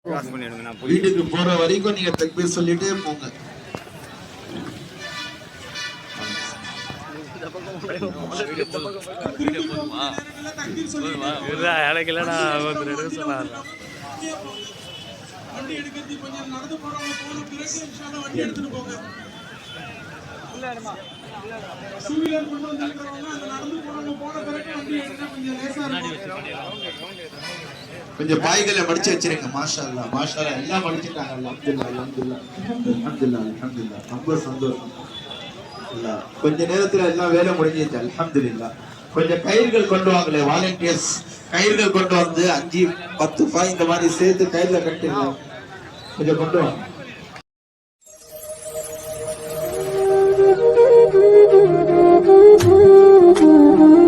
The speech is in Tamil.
வீட்டுக்கு போற வரைக்கும் நீங்க தக்பீர் சொல்லிட்டே போங்க. கொஞ்சம் பாய்களை மடிச்சு வச்சிருங்க. மாஷா அல்லாஹ், மாஷா அல்லாஹ், எல்லாம் மடிச்சுட்டாங்க. அல்ஹம்துலில்லாஹ், அல்ஹம்துலில்லாஹ், அல்ஹம்துலில்லாஹ், அல்ஹம்துலில்லாஹ். ரொம்ப சந்தோஷம். கொஞ்ச நேரத்துல எல்லாம் வேலை முடிஞ்சிச்சு. அல்ஹம்துலில்லாஹ். கொஞ்சம் கயிறுகள் கொண்டு வாங்களே வாலண்டியர்ஸ், கயிறுகள் கொண்டு வந்து 5-10 பாய் இந்த மாதிரி சேர்த்து கயிறுல கட்டிடலாம். கொஞ்சம் கொண்டு வாங்க. Thank you.